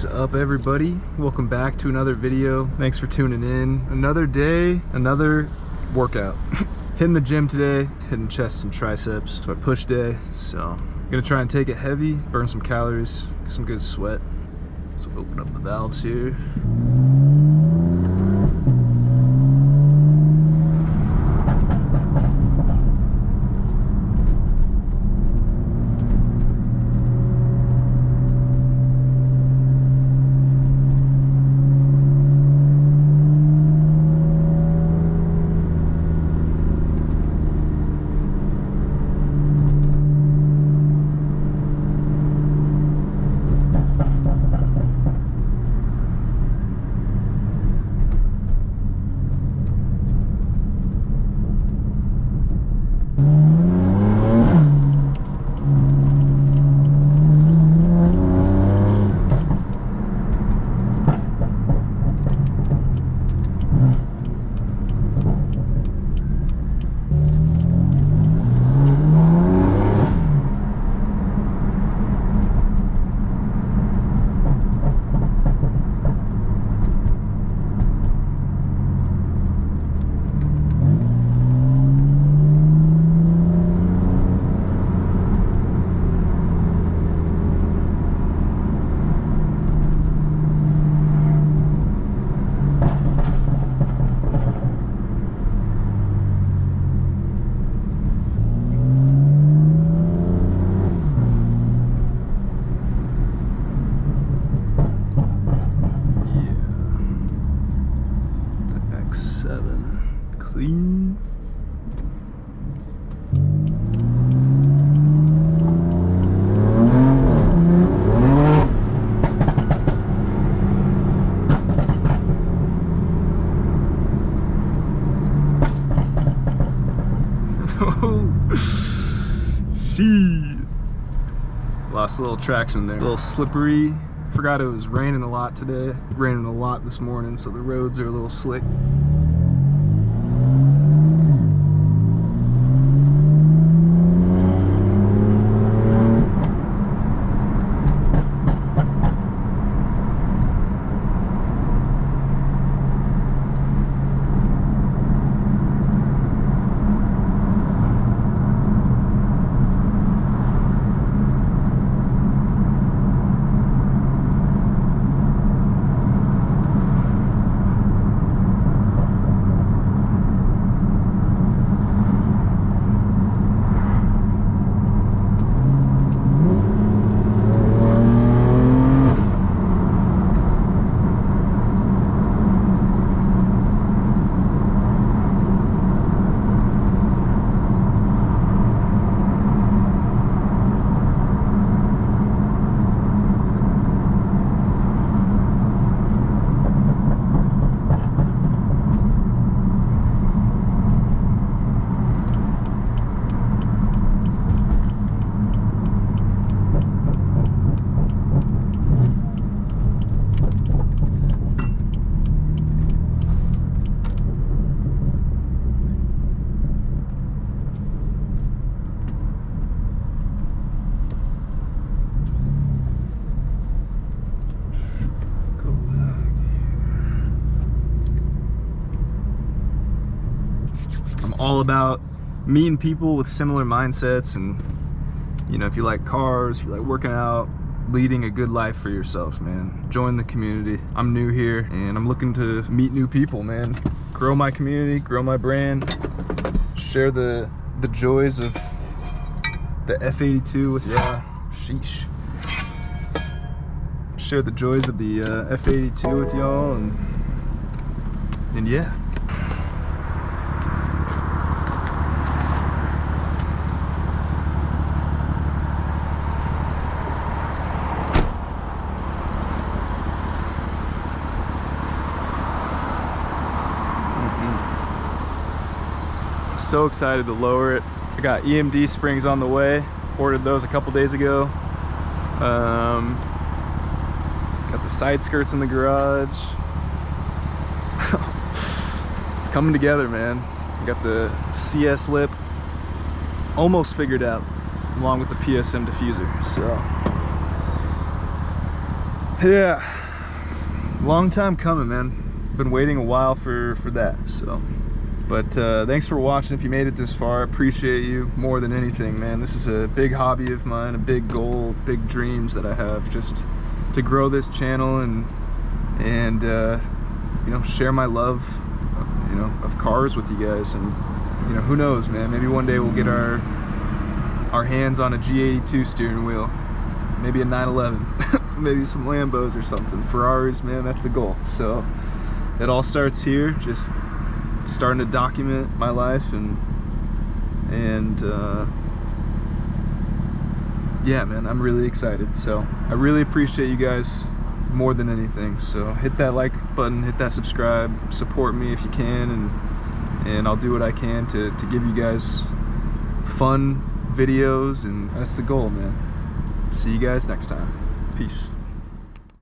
up, everybody? Welcome back to another video. Thanks for tuning in. Another day, another workout. Hitting the gym today, hitting chest and triceps. It's my push day, so I'm gonna try and take it heavy, burn some calories, get some good sweat. So open up the valves here. Clean. Shit. Lost a little traction there. A little slippery. Forgot it was raining a lot today. Raining a lot this morning, so the roads are a little slick. All about meeting people with similar mindsets, and you know, if you like cars, if you like working out, leading a good life for yourself, man, join the community. I'm new here and I'm looking to meet new people, man, grow my community, grow my brand, share the joys of the F82 with y'all. Sheesh. Share the joys of the F82 with y'all, and yeah. So excited to lower it. I got EMD springs on the way. Ordered those a couple days ago. Got the side skirts in the garage. It's coming together, man. Got the CS lip almost figured out, along with the PSM diffuser. So Yeah, long time coming, man. Been waiting a while for that. So, but thanks for watching. If you made it this far, I appreciate you more than anything, man. This is a big hobby of mine, a big goal, big dreams that I have, just to grow this channel and you know, share my love, you know, of cars with you guys. And you know, who knows, man, maybe one day we'll get our hands on a G82 steering wheel, maybe a 911, maybe some Lambos or something, Ferraris, man. That's the goal. So it all starts here, just starting to document my life and yeah, man, I'm really excited. So I really appreciate you guys more than anything. So hit that like button, hit that subscribe, support me if you can, and I'll do what I can to give you guys fun videos, and that's the goal, man. See you guys next time. Peace.